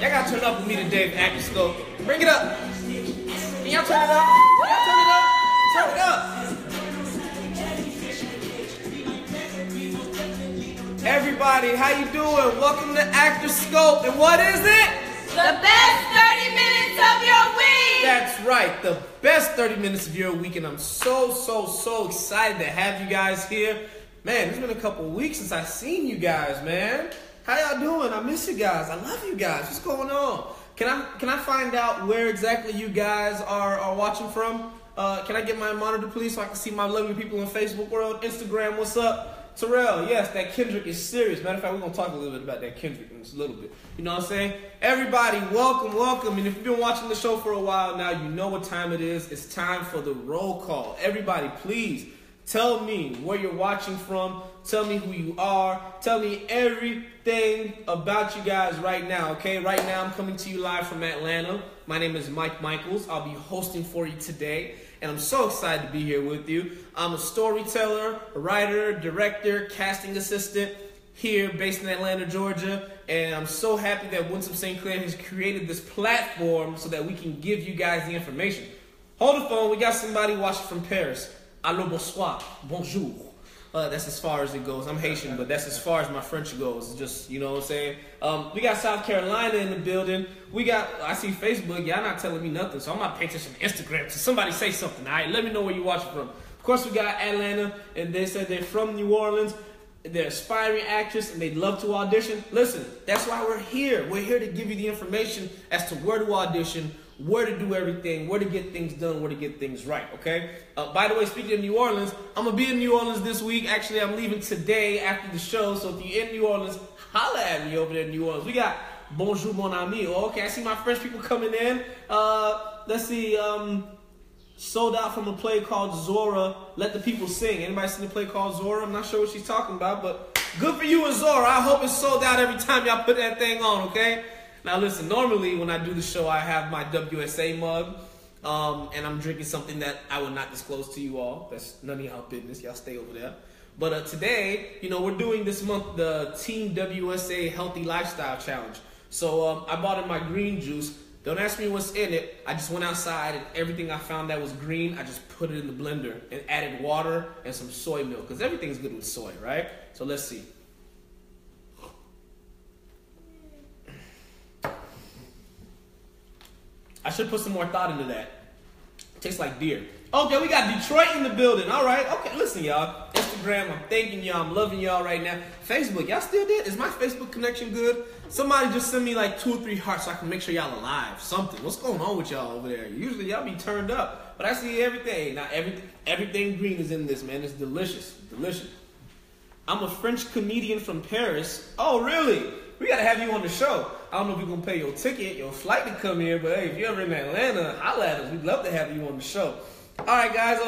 Y'all gotta turn up with me today with ActorScope. Bring it up. Can y'all turn it up? Can y'all turn it up? Turn it up. Everybody, how you doing? Welcome to ActorScope. And what is it? The best 30 minutes of your week. That's right, the best 30 minutes of your week. And I'm so excited to have you guys here. Man, it's been a couple weeks since I've seen you guys, man. How y'all doing? I miss you guys. I love you guys. What's going on? Can I find out where exactly you guys are watching from? Can I get my monitor, please, so I can see my lovely people in Facebook world? Instagram, what's up? Terrell, yes, that Kendrick is serious. Matter of fact, we're going to talk a little bit about that Kendrick in just a little bit. You know what I'm saying? Everybody, welcome. And if you've been watching the show for a while now, you know what time it is. It's time for the roll call. Everybody, please tell me where you're watching from. Tell me who you are. Tell me everything about you guys right now, okay? Right now, I'm coming to you live from Atlanta. My name is Mike Michaels. I'll be hosting for you today, and I'm so excited to be here with you. I'm a storyteller, a writer, director, casting assistant here based in Atlanta, Georgia, and I'm so happy that Winston St. Clair has created this platform so that we can give you guys the information. Hold the phone. We got somebody watching from Paris. Allô, bonsoir, bonjour. That's as far as it goes. I'm Haitian, but that's as far as my French goes. Just, you know what I'm saying? We got South Carolina in the building. I see Facebook. Y'all not telling me nothing, so I'm not paying attention to Instagram. So somebody say something, all right? Let me know where you're watching from. Of course, we got Atlanta, and they said they're from New Orleans. They're aspiring actress, and they'd love to audition. Listen, that's why we're here. We're here to give you the information as to where to audition, where to do everything, where to get things done, where to get things right, okay? By the way, speaking of New Orleans, I'm going to be in New Orleans this week. Actually, I'm leaving today after the show, so if you're in New Orleans, holla at me over there in New Orleans. We got Bonjour, mon ami. Okay, I see my French people coming in. Let's see, sold out from a play called Zora, Let the People Sing. Anybody seen a play called Zora? I'm not sure what she's talking about, but good for you and Zora. I hope it's sold out every time y'all put that thing on, okay? Now listen, normally when I do the show, I have my WSA mug, and I'm drinking something that I will not disclose to you all. That's none of y'all business. Y'all stay over there. But today, you know, we're doing this month the Team WSA Healthy Lifestyle Challenge. So I bought in my green juice. Don't ask me what's in it. I just went outside and everything I found that was green, I just put it in the blender and added water and some soy milk, because everything's good with soy, right? So let's see. I should put some more thought into that. It tastes like beer. Okay, we got Detroit in the building. All right. Okay, listen, y'all. Instagram, I'm thanking y'all. I'm loving y'all right now. Facebook, y'all still there? Is my Facebook connection good? Somebody just send me like 2 or 3 hearts so I can make sure y'all alive. Something. What's going on with y'all over there? Usually y'all be turned up, but I see everything. Now everything green is in this, man. It's delicious. Delicious. I'm a French comedian from Paris. Oh, really? We got to have you on the show. I don't know if we're going to pay your ticket, your flight to come here, but hey, if you're ever in Atlanta, holla at us. We'd love to have you on the show. All right, guys,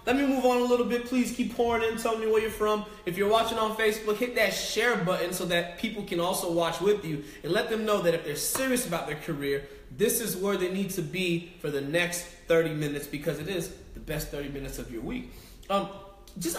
let me move on a little bit. Please keep pouring in. Tell me where you're from. If you're watching on Facebook, hit that share button so that people can also watch with you, and let them know that if they're serious about their career, this is where they need to be for the next 30 minutes, because it is the best 30 minutes of your week. I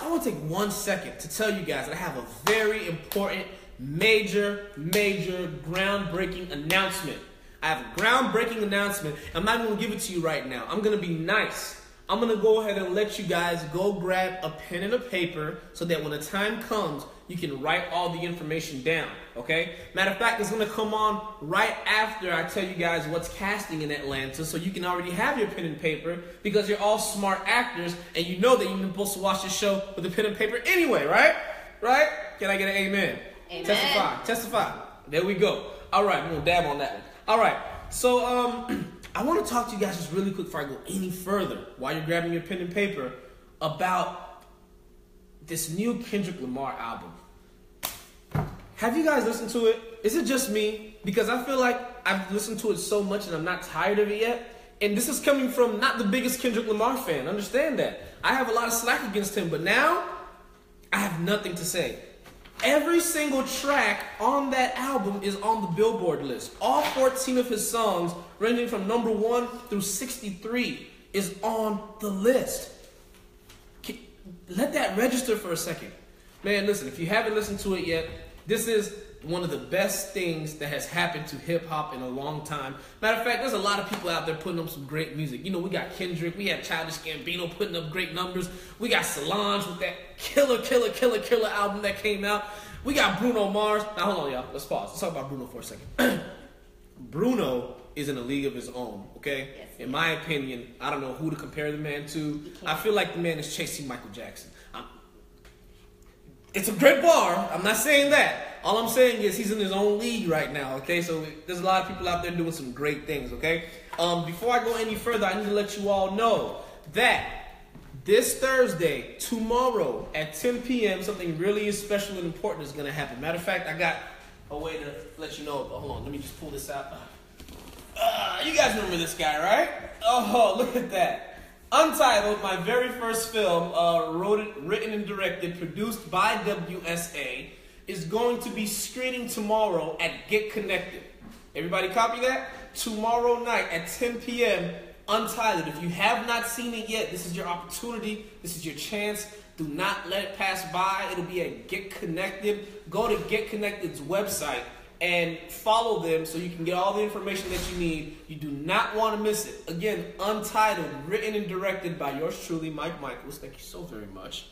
want to take 1 second to tell you guys that I have a very important major groundbreaking announcement. I have a groundbreaking announcement. I'm not going to give it to you right now. I'm going to be nice. I'm going to go ahead and let you guys go grab a pen and a paper so that when the time comes, you can write all the information down, okay? Matter of fact, it's going to come on right after I tell you guys what's casting in Atlanta, so you can already have your pen and paper, because you're all smart actors and you know that you're supposed to watch the show with a pen and paper anyway, right? Right? Can I get an amen? Amen. Testify. There we go. All right, we're going to dab on that one. All right, so I want to talk to you guys just really quick before I go any further, while you're grabbing your pen and paper, about this new Kendrick Lamar album. Have you guys listened to it? Is it just me? Because I feel like I've listened to it so much and I'm not tired of it yet. And this is coming from not the biggest Kendrick Lamar fan. Understand that. I have a lot of slack against him, but now I have nothing to say. Every single track on that album is on the Billboard list. All 14 of his songs, ranging from number 1 through 63, is on the list. Let that register for a second. Man, listen, if you haven't listened to it yet, this is one of the best things that has happened to hip hop in a long time. Matter of fact, there's a lot of people out there putting up some great music. You know, we got Kendrick, we had Childish Gambino putting up great numbers. We got Solange with that killer album that came out. We got Bruno Mars. Now hold on, y'all. Let's pause. Let's talk about Bruno for a second. Bruno is in a league of his own, okay? Yes. In my opinion, I don't know who to compare the man to. I feel like the man is chasing Michael Jackson. It's a great bar. I'm not saying that. All I'm saying is he's in his own league right now, okay? So there's a lot of people out there doing some great things, okay? Before I go any further, I need to let you all know that this Thursday, tomorrow at 10 p.m., something really special and important is going to happen. Matter of fact, I got a way to let you know. But hold on, let me just pull this out. You guys remember this guy, right? Oh, look at that. Untitled, my very first film, written and directed, produced by WSA, is going to be screening tomorrow at Get Connected. Everybody copy that? Tomorrow night at 10 p.m., Untitled. If you have not seen it yet, this is your opportunity. This is your chance. Do not let it pass by. It'll be at Get Connected. Go to Get Connected's website and follow them so you can get all the information that you need. You do not want to miss it. Again, Untitled, written and directed by yours truly, Mike Michaels. Thank you so very much.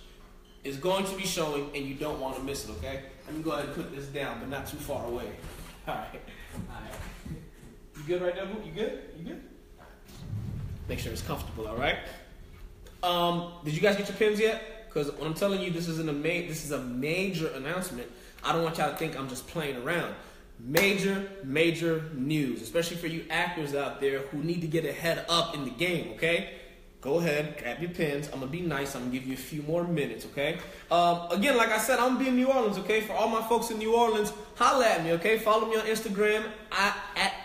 Is going to be showing, and you don't want to miss it, okay? Let me go ahead and put this down, but not too far away. All right. You good right there, Boo? You good? You good? Make sure it's comfortable, all right? Did you guys get your pens yet? Because when I'm telling you this is a major announcement, I don't want y'all to think I'm just playing around. Major news, especially for you actors out there who need to get a head up in the game, okay? Go ahead, grab your pens. I'm going to be nice. I'm going to give you a few more minutes, okay? Again, like I said, I'm going to be in New Orleans, okay? For all my folks in New Orleans, holla at me, okay? Follow me on Instagram at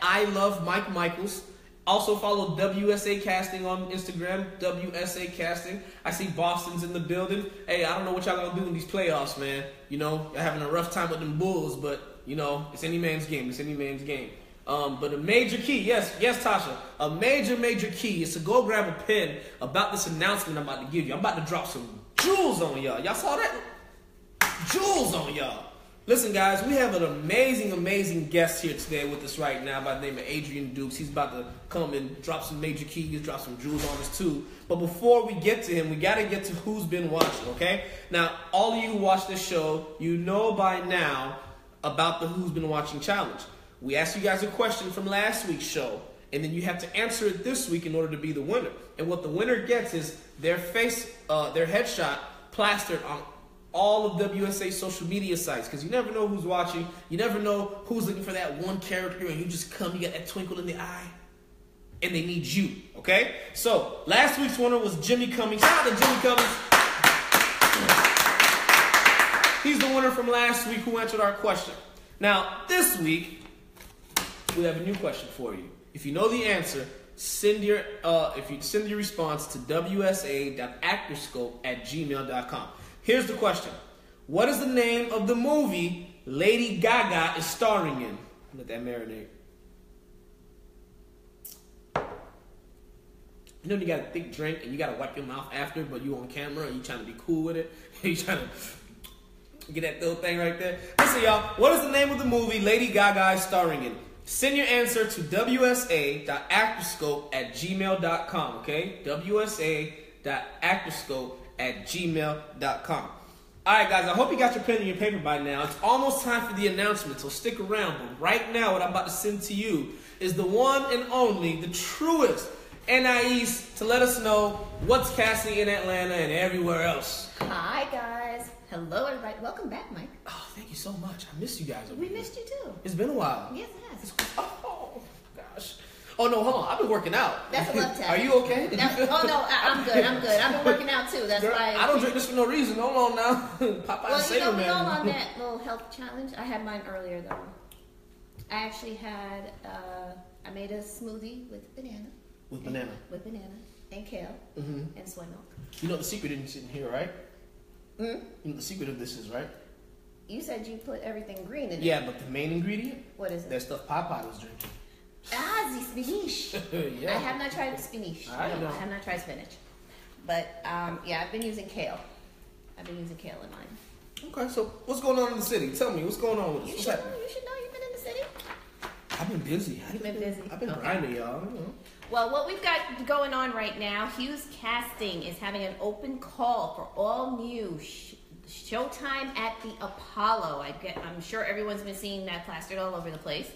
I Love Mike Michaels. Also follow WSA Casting on Instagram, WSA Casting. I see Boston's in the building. Hey, I don't know what y'all going to do in these playoffs, man. You know, you're having a rough time with them Bulls, but, you know, it's any man's game. It's any man's game. But a major key, yes, Tasha, a major key is to go grab a pen about this announcement I'm about to give you. I'm about to drop some jewels on y'all. Y'all saw that? Jewels on y'all. Listen, guys, we have an amazing guest here today with us right now by the name of Adrian Dukes. He's about to come and drop some major keys, drop some jewels on us too. But before we get to him, we got to get to who's been watching, okay? Now, all of you who watch this show, you know by now about the Who's Been Watching Challenge. We asked you guys a question from last week's show, and then you have to answer it this week in order to be the winner. And what the winner gets is their face, their headshot plastered on all of WSA social media sites, because you never know who's watching. You never know who's looking for that one character, and you just come, you got that twinkle in the eye, and they need you, okay? So, last week's winner was Jimmy Cummings. Shout out to Jimmy Cummings. He's the winner from last week who answered our question. Now, this week, we have a new question for you. If you know the answer, send your response to wsa.actorscope@gmail.com. Here's the question. What is the name of the movie Lady Gaga is starring in? Let that marinate. You know you got a thick drink and you got to wipe your mouth after, but you on camera and you trying to be cool with it. You trying to get that little thing right there. Listen, y'all. What is the name of the movie Lady Gaga is starring in? Send your answer to wsa.actorscope@gmail.com, okay? wsa.actorscope@gmail.com. All right, guys, I hope you got your pen and your paper by now. It's almost time for the announcement, so stick around. But right now, what I'm about to send to you is the one and only, the truest NIEs to let us know what's casting in Atlanta and everywhere else. Hi, guys. Hello, everybody. Welcome back, Mike. Oh, thank you so much. I missed you guys. We missed you, too. It's been a while. Yes, it has. Oh, gosh. Oh, no, hold on. I've been working out. That's a love tap. Are you okay? I'm good. I've been working out, too. That's why. I don't drink this for no reason. Hold on now. Well, you know, we're all on that little health challenge. I had mine earlier, though. I actually had, I made a smoothie with banana. With banana and kale and soy milk. You know the secret isn't sitting here, right? You know the secret of this is, right? You said you put everything green in it. Yeah, but the main ingredient? What is it? That stuff Popeye was drinking. The spinach. Yeah. I have not tried spinach. I have not tried spinach. But, yeah, I've been using kale. In mine. Okay, so what's going on in the city? Tell me, what's going on with this? You should know. You've been in the city. I've been busy. I've been grinding, y'all. You know. Well, what we've got going on right now, Hughes Casting is having an open call for all new Showtime at the Apollo. I'm sure everyone's been seeing that plastered all over the place.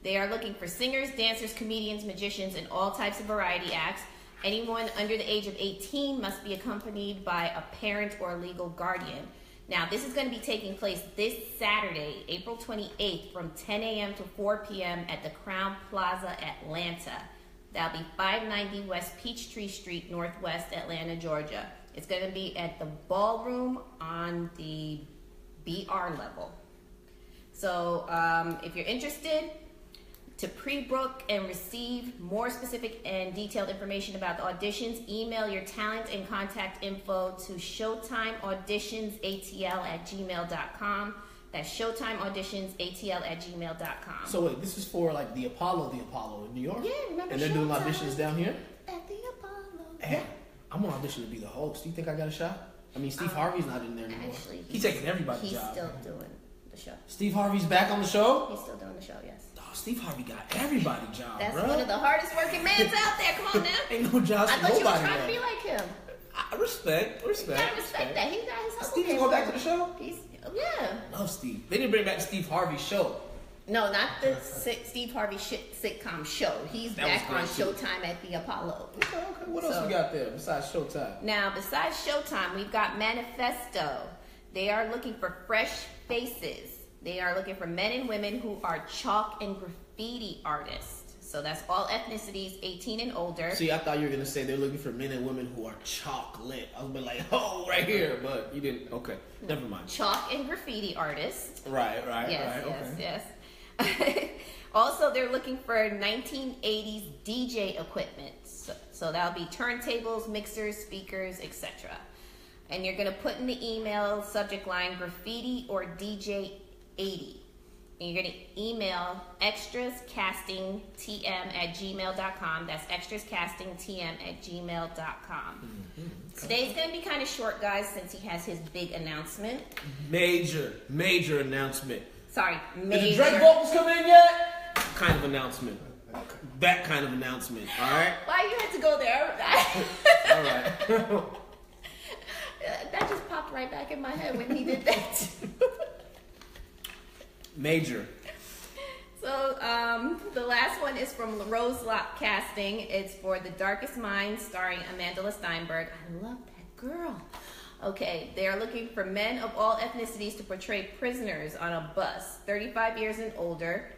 They are looking for singers, dancers, comedians, magicians, and all types of variety acts. Anyone under the age of 18 must be accompanied by a parent or legal guardian. Now, this is going to be taking place this Saturday, April 28th, from 10 a.m. to 4 p.m. at the Crown Plaza, Atlanta. That'll be 590 West Peachtree Street, Northwest Atlanta, Georgia. It's going to be at the ballroom on the BR level. So if you're interested, to pre-book and receive more specific and detailed information about the auditions, email your talent and contact info to showtimeauditionsatl@gmail.com. That's showtimeauditionsatl@gmail.com. So wait, this is for like the Apollo in New York? Yeah, remember. And they're doing auditions down here? At the Apollo. Hey, I'm on audition to be the host. Do you think I got a shot? I mean, Steve Harvey's not in there anymore. Actually, he's taking everybody's job. He's still doing the show. Steve Harvey's back on the show? He's still doing the show, yes. Oh, Steve Harvey got everybody job, That's bro. one of the hardest working mans out there. Come on now. Ain't no jobs I for thought nobody. you were trying to be like him. I respect. You gotta respect that. He got his hustle. Steve's going back to the show? Yeah. Love Steve. They didn't bring back the Steve Harvey show. No, not the Steve Harvey sitcom show. He's back on Showtime at the Apollo. Okay. What else we got there besides Showtime? Now, besides Showtime, we've got Manifesto. They are looking for fresh faces. They are looking for men and women who are chalk and graffiti artists. So that's all ethnicities, 18 and older. See, I thought you were going to say they're looking for men and women who are chocolate. I was like, oh, right here. But you didn't. Okay, never mind. Chalk and graffiti artists. Right. Yes. Also, they're looking for 1980s DJ equipment. So that'll be turntables, mixers, speakers, etc. And you're going to put in the email subject line graffiti or DJ 80. And you're going to email extrascastingtm@gmail.com. That's extrascastingtm@gmail.com. Okay. Today's going to be kind of short, guys, since he has his big announcement. Major announcement. Sorry, major. Did the Drake vocals come in yet? Kind of announcement. That kind of announcement, all right? Why you had to go there? All right. That just popped right back in my head when he did that. Major. So the last one is from Rose Lock Casting. It's for The Darkest Mind, starring Amanda Steinberg. I love that girl. Okay, they are looking for men of all ethnicities to portray prisoners on a bus, 35 years and older.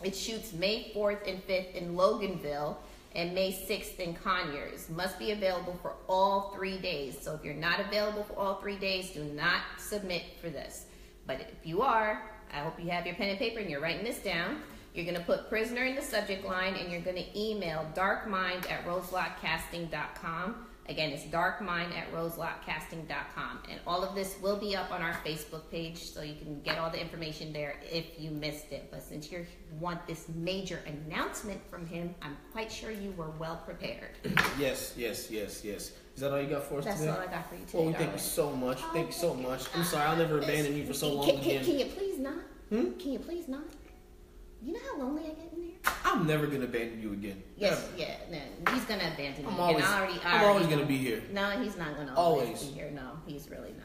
It shoots May 4th and 5th in Loganville and May 6th in Conyers. Must be available for all 3 days. So if you're not available for all 3 days, do not submit for this. But if you are, I hope you have your pen and paper and you're writing this down. You're going to put prisoner in the subject line and you're going to email darkmind@roselockcasting.com. Again, it's darkmind@roselockcasting.com. And all of this will be up on our Facebook page, so you can get all the information there if you missed it. But since you want this major announcement from him, I'm quite sure you were well prepared. Yes. Is that all you got for us today? That's all I got for you today. Well, we thank you so much. Thank you so much. I'm sorry, I'll never abandon you for so long again. Can you please not? Can you please not? You know how lonely I get in there? I'm never going to abandon you again. Yes, yeah. No, he's going to abandon me. I'm always going to be here. No, he's not going to always be here. No, he's really not.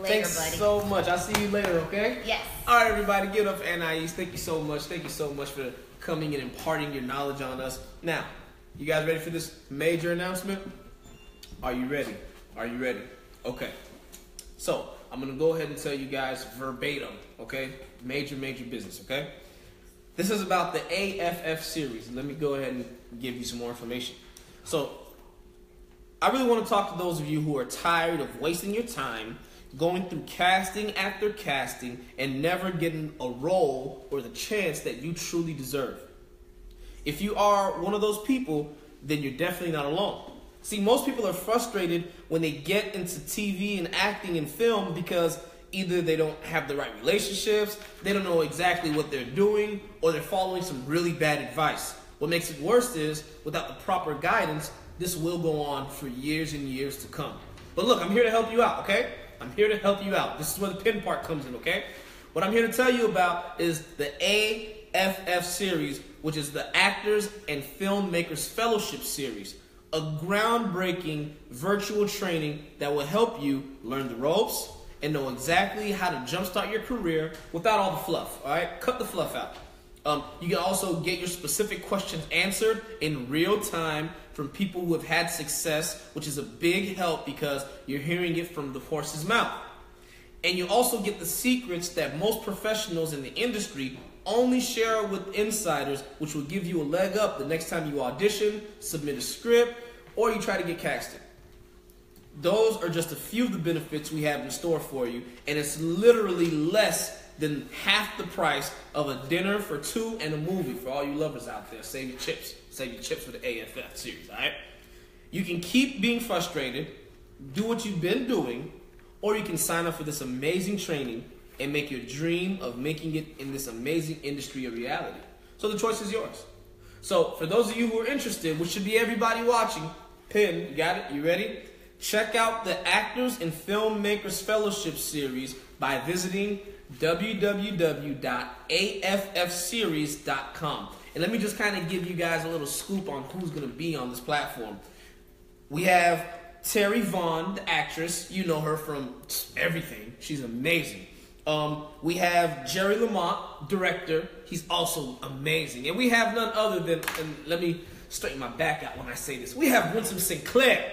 Later, Thanks buddy. so much. I'll see you later, okay? Yes. All right, everybody, give it up for Anais. Thank you so much. Thank you so much for coming and imparting your knowledge on us. Now, you guys ready for this major announcement? Are you ready? Okay. So, I'm going to go ahead and tell you guys verbatim, okay? Major business, okay? This is about the AFF series. Let me go ahead and give you some more information. So, I really want to talk to those of you who are tired of wasting your time going through casting after casting and never getting a role or the chance that you truly deserve. If you are one of those people, then you're definitely not alone. See, most people are frustrated when they get into TV and acting and film because either they don't have the right relationships, they don't know exactly what they're doing, or they're following some really bad advice. What makes it worse is, without the proper guidance, this will go on for years and years to come. But look, I'm here to help you out, okay? I'm here to help you out. This is where the pin part comes in, okay? What I'm here to tell you about is the AFF series, which is the Actors and Filmmakers Fellowship Series, a groundbreaking virtual training that will help you learn the ropes and know exactly how to jumpstart your career without all the fluff, all right? Cut the fluff out. You can also get your specific questions answered in real time from people who have had success, which is a big help because you're hearing it from the horse's mouth. And you also get the secrets that most professionals in the industry only share with insiders, which will give you a leg up the next time you audition, submit a script, or you try to get casted. Those are just a few of the benefits we have in store for you, and it's literally less than half the price of a dinner for two and a movie for all you lovers out there. Save your chips. Save your chips for the AFF series, all right? You can keep being frustrated, do what you've been doing, or you can sign up for this amazing training and make your dream of making it in this amazing industry a reality. So the choice is yours. So for those of you who are interested, which should be everybody watching, Pin, you got it? You ready? Check out the Actors and Filmmakers Fellowship Series by visiting www.affseries.com. And let me just kind of give you guys a little scoop on who's going to be on this platform. We have Terry Vaughn, the actress. You know her from everything. She's amazing. We have Jerry Lamont, director. He's also amazing. And we have none other than, and let me straighten my back out when I say this, we have Winsome Sinclair,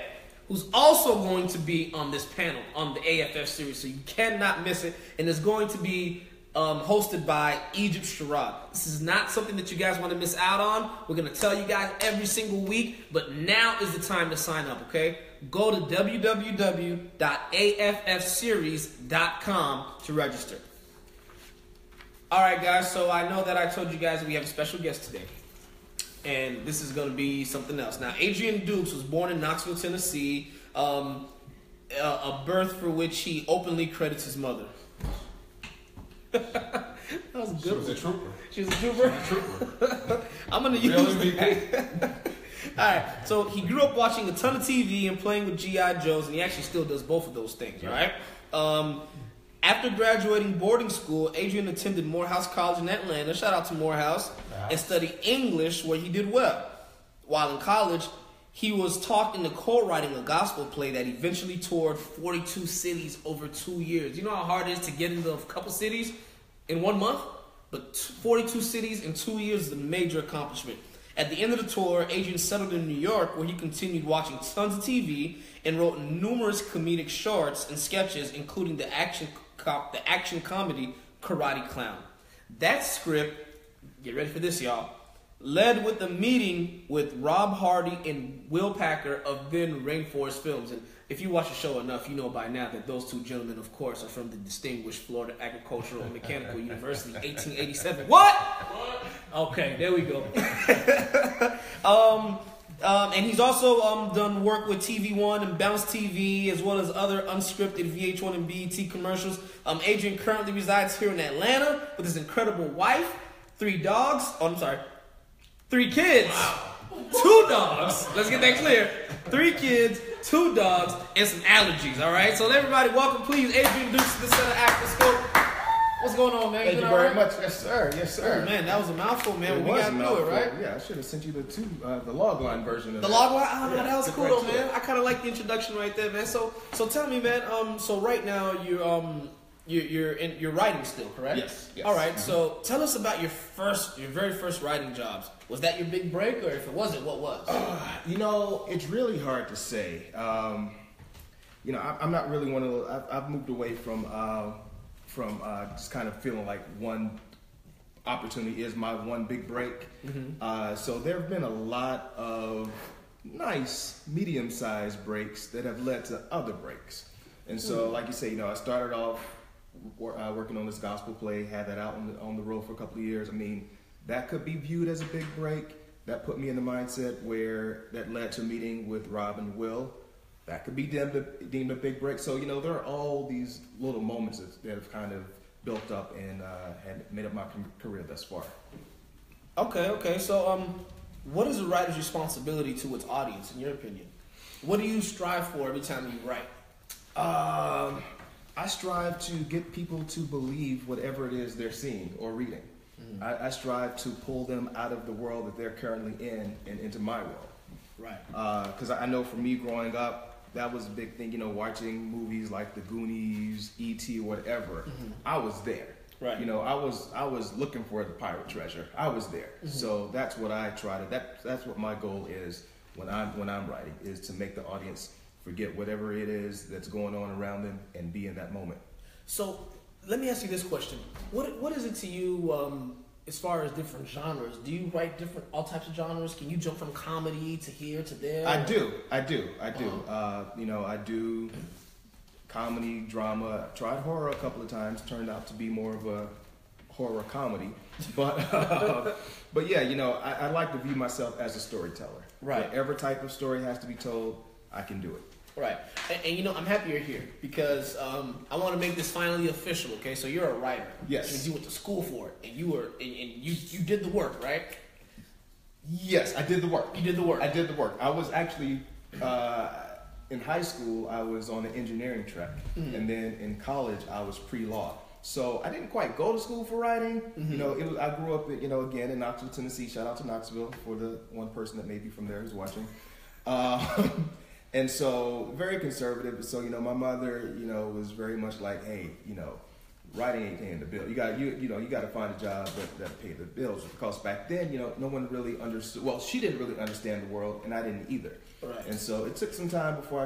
who's also going to be on this panel on the AFF series, so you cannot miss it. And it's going to be hosted by Egypt Sherrod. This is not something that you guys want to miss out on. We're going to tell you guys every single week, but now is the time to sign up, okay? Go to www.affseries.com to register. All right, guys, so I know that I told you guys we have a special guest today, and this is going to be something else. Now, Adrian Dukes was born in Knoxville, Tennessee, a birth for which he openly credits his mother. That was a good one. She was a trooper. She was a trooper? I'm going to use that. All right, so he grew up watching a ton of TV and playing with G.I. Joes, and he actually still does both of those things, all right? After graduating boarding school, Adrian attended Morehouse College in Atlanta, shout out to Morehouse, and studied English, where he did well. While in college, he was talked into co-writing a gospel play that eventually toured 42 cities over 2 years. You know how hard it is to get into a couple cities in 1 month? But 42 cities in 2 years is a major accomplishment. At the end of the tour, Adrian settled in New York, where he continued watching tons of TV and wrote numerous comedic shorts and sketches, including the action comedy Karate Clown. That script, get ready for this, y'all, led with a meeting with Rob Hardy and Will Packer of then Rainforest Films. And if you watch the show enough, you know by now that those two gentlemen, of course, are from the distinguished Florida Agricultural and Mechanical University, 1887. What? Okay, there we go. And he's also done work with TV One and Bounce TV, as well as other unscripted VH1 and BET commercials. Adrian currently resides here in Atlanta with his incredible wife, 3 dogs. Oh, I'm sorry. 3 kids, wow. 2 dogs. Let's get that clear. 3 kids, 2 dogs, and some allergies. All right. So everybody, welcome, please, Adrian Dukes to the set of ActorScope. What's going on, man? Thank you very much. Yes, sir. Yes, sir. Oh, man, that was a mouthful, man. We got to do it, right? Yeah, I should have sent you the log line version of the log line. Oh, yeah, that was cool, though, man. I kind of like the introduction right there, man. So tell me, man. So right now you're writing still, correct? Yes. All right. Mm-hmm. So tell us about your very first writing jobs. Was that your big break, or if it wasn't, what was? It's really hard to say. I'm not really one of those. I've moved away from just kind of feeling like one opportunity is my one big break. Mm-hmm. So there have been a lot of nice medium-sized breaks that have led to other breaks. And so, like you say, I started off working on this gospel play, had that out on the road for a couple of years. I mean, that could be viewed as a big break. That put me in the mindset where that led to a meeting with Rob and Will. That could be deemed a big break. So, there are all these little moments that have kind of built up and had made up my career thus far. Okay. So, what is a writer's responsibility to its audience, in your opinion? What do you strive for every time you write? I strive to get people to believe whatever it is they're seeing or reading. I strive to pull them out of the world that they're currently in and into my world. Right. Because I know for me growing up, that was a big thing, watching movies like The Goonies, E.T., or whatever. I was there. Right. I was looking for the pirate treasure. I was there. So that's what I try to, that's what my goal is when I'm writing, is to make the audience forget whatever it is that's going on around them and be in that moment. So let me ask you this question. What is it to you as far as different genres? Do you write all types of genres? Can you jump from comedy to here to there? I do. I do. I do comedy, drama. Tried horror a couple of times. Turned out to be more of a horror comedy. But yeah, I like to view myself as a storyteller. Right. Whatever type of story has to be told, I can do it. Right. And I'm happy you're here because I want to make this finally official, okay? So you're a writer. Yes. Which means you went to school for it and you did the work, right? Yes, I did the work. You did the work. I did the work. I was actually in high school, I was on the engineering track, and then in college, I was pre-law. So I didn't quite go to school for writing. I grew up, again in Knoxville, Tennessee. Shout out to Knoxville for the one person that may be from there who's watching. And so very conservative. So my mother, was very much like, hey, writing ain't paying the bill. You got to find a job that pay the bills. Because back then, no one really understood. Well, she didn't really understand the world, and I didn't either. Right. And so it took some time before I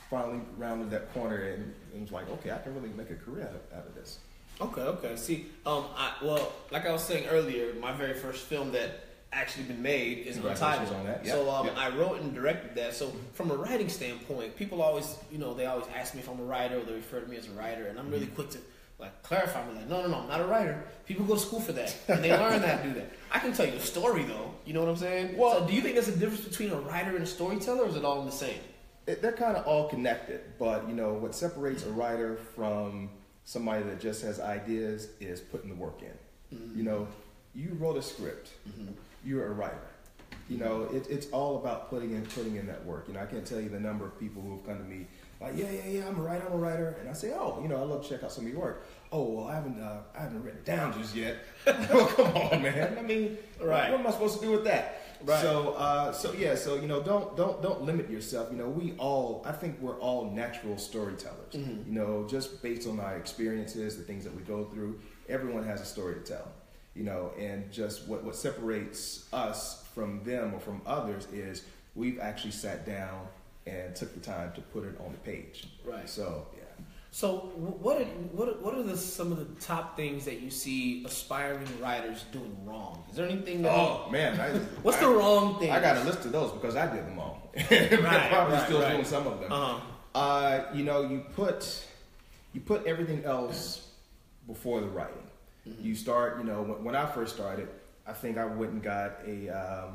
finally rounded that corner and was like, okay, I can really make a career out of this. Okay. See, like I was saying earlier, my very first film that actually been made is Untitled. On that. Yep. So Yep. I wrote and directed that. So from a writing standpoint, people always, they always ask me if I'm a writer, or they refer to me as a writer, and I'm really quick to clarify. I'm like, no, I'm not a writer. People go to school for that, and they learn how to do that. I can tell you a story though. You know what I'm saying? Well, so do you think there's a difference between a writer and a storyteller, or is it all the same? They're kind of all connected, but what separates a writer from somebody that just has ideas is putting the work in. You wrote a script. You're a writer. It's all about putting in that work. I can't tell you the number of people who have come to me like, yeah, I'm a writer, and I say, oh, I love to check out some of your work. Oh, well, I haven't written it down just yet. Well, come on, man. I mean, right. What am I supposed to do with that? Right. So don't limit yourself. I think we're all natural storytellers. Just based on our experiences, the things that we go through, everyone has a story to tell. And just what separates us from them or from others is we've actually sat down and took the time to put it on the page. Right. So, yeah. So what are some of the top things that you see aspiring writers doing wrong? Is there anything that... Oh, man. What's the wrong thing? I got a list of those because I did them all. Still doing some of them. You put everything else before the writing. You start, when I first started, I think I went and got I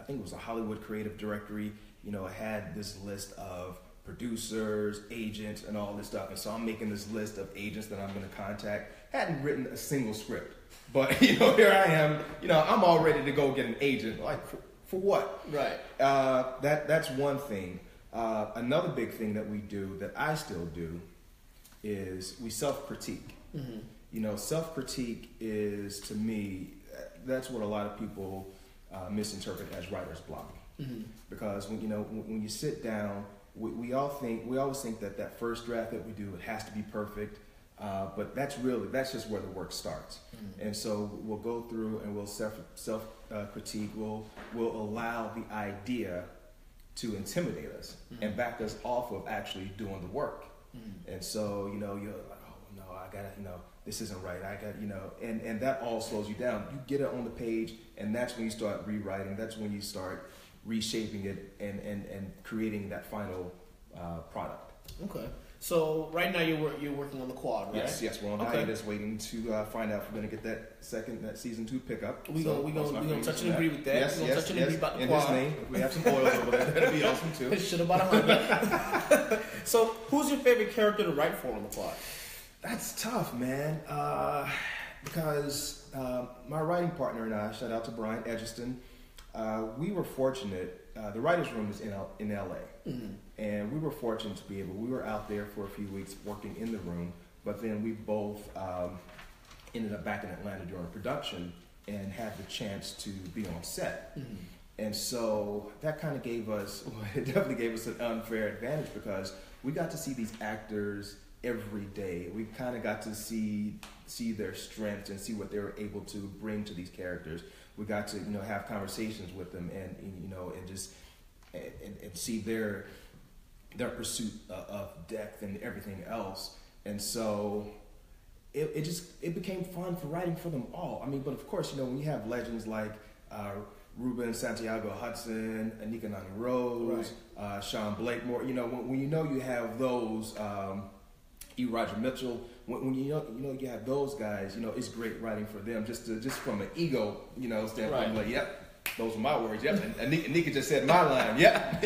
think it was a Hollywood creative directory. It had this list of producers, agents, and all this stuff. And so I'm making this list of agents that I'm going to contact. Hadn't written a single script. But, here I am, I'm all ready to go get an agent. Like, for what? Right. That's one thing. Another big thing that we do, that I still do, is we self-critique. Self-critique is, to me, that's what a lot of people misinterpret as writer's block. Because when you sit down, we always think that first draft that we do, it has to be perfect. But that's just where the work starts. And so we'll go through and we'll self critique. We'll allow the idea to intimidate us and back us off of actually doing the work. And so you're like, oh no, I gotta this isn't right. I got and that all slows you down. You get it on the page, and that's when you start rewriting. That's when you start reshaping it and creating that final product. Okay. So right now you're working on the quad, right? Yes, we're on hiatus, waiting to find out if we're gonna get that season 2 pickup. We gonna touch and agree with that. Yes, we're gonna touch and agree about the in quad. His name, if we have some oils over there, that'd be awesome too. Should have bought 100. So who's your favorite character to write for on the quad? That's tough, man. Because my writing partner and I, shout out to Brian Edgerton, we were fortunate. The writer's room is in LA. And we were fortunate to be able, we were out there for a few weeks working in the room, but then we both ended up back in Atlanta during production and had the chance to be on set. Mm-hmm. And so that kind of gave us, it definitely gave us an unfair advantage because we got to see these actors every day. We kind of got to see their strengths and see what they were able to bring to these characters. We got to, have conversations with them and just see their pursuit of depth and everything else. And so it became fun for writing for them all. I mean, but of course, when you have legends like Ruben Santiago Hudson, Anika Noni Rose, right. Sean Blakemore, when you have those, E. Roger Mitchell, when you have those guys, it's great writing for them just from an ego, standpoint. Right. Like, yep, those are my words. Yep, and Anika just said my line. Yep,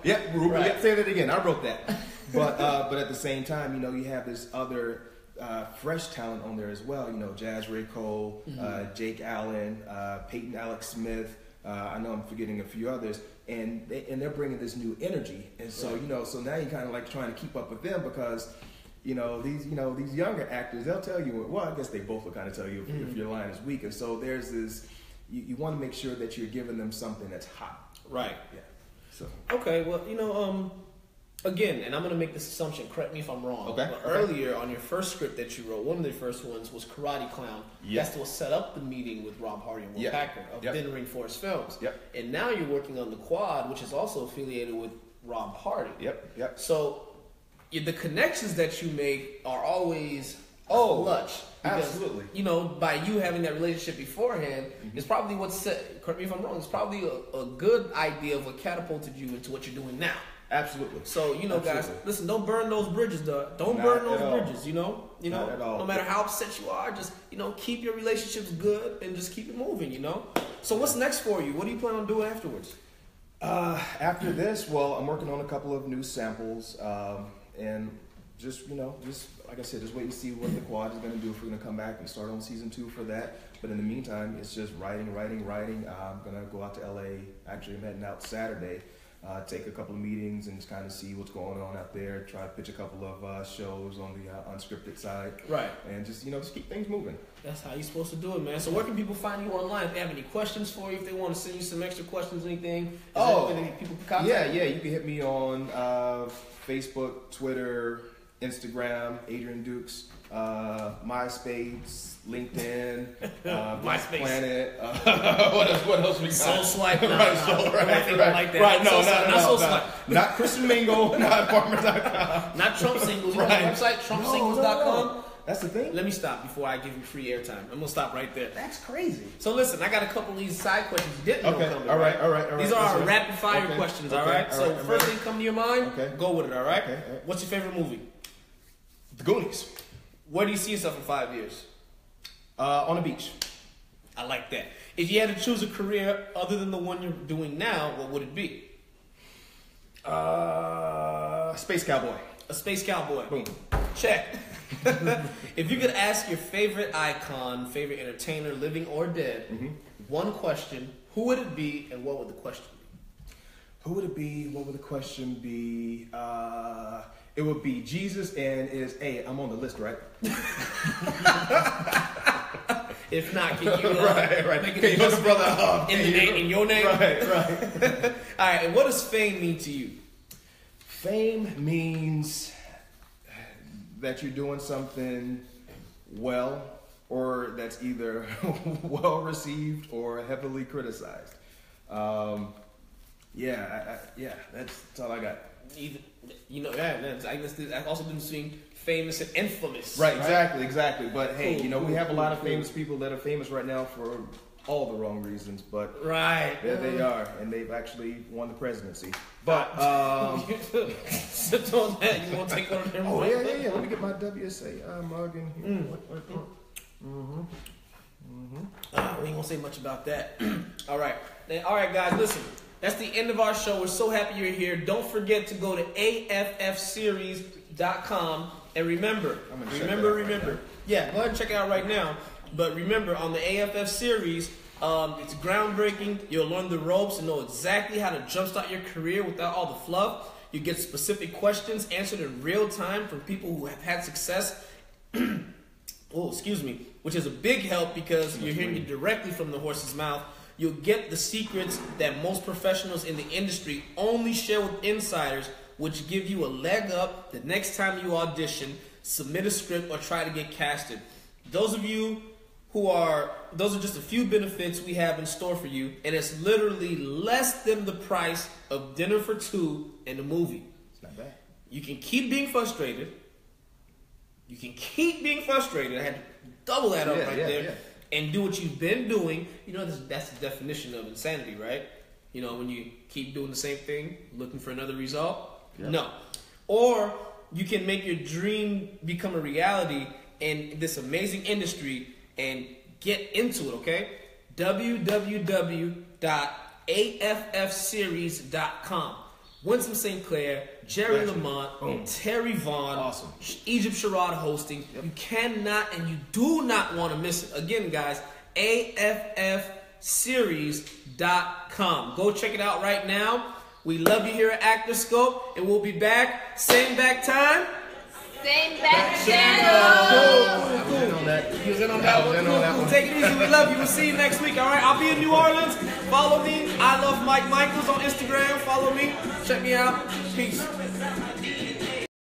yep, Ruben, right. Yep, say that again. I wrote that. But at the same time, you have this other fresh talent on there as well. Jazz Ray Cole, mm-hmm. Jake Allen, Peyton Alex Smith. I know I'm forgetting a few others, and they're bringing this new energy. And so right. So now you're kind of like trying to keep up with them because these younger actors, they'll tell you. Well, I guess they both will kind of tell you if your line is weak. And so there's this. You want to make sure that you're giving them something that's hot. Right. Yeah. So. Okay. Well, again, and I'm going to make this assumption, correct me if I'm wrong, okay. But earlier on your first script that you wrote, one of the first ones was Karate Clown. Yep. That's what set up the meeting with Rob Hardy and Will yep. Packer of yep. Thin Ring Force Films. Yep. And now you're working on The Quad, which is also affiliated with Rob Hardy. Yep. Yep. So the connections that you make are always clutch. Because, absolutely. By you having that relationship beforehand, mm-hmm. it's probably correct me if I'm wrong, it's probably a good idea of what catapulted you into what you're doing now. Absolutely. So, guys, listen, don't burn those bridges, dog. Don't burn those bridges, Not at all. No matter how upset you are, just, keep your relationships good and just keep it moving, So what's next for you? What do you plan on doing afterwards? After this, well, I'm working on a couple of new samples, and just like I said, just wait and see what the Quad is going to do if we're going to come back and start on season 2 for that. But in the meantime, it's just writing. I'm going to go out to LA. Actually, I'm heading out Saturday. Take a couple of meetings and just kind of see what's going on out there. Try to pitch a couple of shows on the unscripted side, right? And just keep things moving. That's how you're supposed to do it, man. So where can people find you online? If they have any questions for you, if they want to send you some extra questions, anything? People can contact? Yeah. You can hit me on Facebook, Twitter, Instagram, Adrian Dukes, MySpace, LinkedIn, MySpace, Planet. What else we got? Soul Swipe. Right. Like that. Right. No. Soul Swipe. Not Christian Mingle. Not Farmer.com. Not Trump Singles. You right. know the website TrumpSingles.com. No. That's the thing. Let me stop before I give you free airtime. I'm gonna stop right there. That's crazy. So listen, I got a couple of these side questions you didn't know coming. All right. These are our rapid fire questions. All right. So first thing come to your mind, go with it. All right. Okay. What's your favorite movie? The Goonies. Where do you see yourself in 5 years? On the beach. I like that. If you had to choose a career other than the one you're doing now, what would it be? Space cowboy. A space cowboy. Boom. Check. If you could ask your favorite icon, favorite entertainer, living or dead, one question, who would it be and what would the question be? Who would it be? What would the question be? It would be Jesus and I'm on the list, right? If not, can you right. make Can you hook a brother up? In your name? Right. All right, and what does fame mean to you? Fame means that you're doing something well, or that's either well received or heavily criticized. That's all I got. I also didn't see famous and infamous. Right, exactly. But hey, we have a lot of famous people that are famous right now for all the wrong reasons, but there they are, and they've actually won the presidency. But sit on that. You want to take one of them? Oh yeah. Let me get my WSA mug in here. We ain't gonna say much about that. All right, guys. Listen, that's the end of our show. We're so happy you're here. Don't forget to go to AFFseries.com and remember. Yeah, go ahead and check it out right now. But remember, on the AFF series, it's groundbreaking. You'll learn the ropes and know exactly how to jumpstart your career without all the fluff. You get specific questions answered in real time from people who have had success. Which is a big help because you're hearing it directly from the horse's mouth. You'll get the secrets that most professionals in the industry only share with insiders, which give you a leg up the next time you audition, submit a script, or try to get casted. Those are just a few benefits we have in store for you, and it's literally less than the price of dinner for two and a movie. It's not bad. You can keep being frustrated. I had to double that up there. And do what you've been doing. You know, that's the definition of insanity, right? You know, when you keep doing the same thing, looking for another result. Yeah. No. Or you can make your dream become a reality in this amazing industry and get into it, okay? www.affseries.com. Winston St. Clair, Jerry Lamont, Terry Vaughn, Egypt Sherrod hosting. Yep. You cannot and you do not want to miss it. Again, guys, AffSeries.com. Go check it out right now. We love you here at ActorScope, and we'll be back. Same back time. Same back channel. You was in on that one. Take it easy. We love you. We'll see you next week. All right. I'll be in New Orleans. Follow me. I love Mike Michaels on Instagram. Follow me. Check me out. Peace.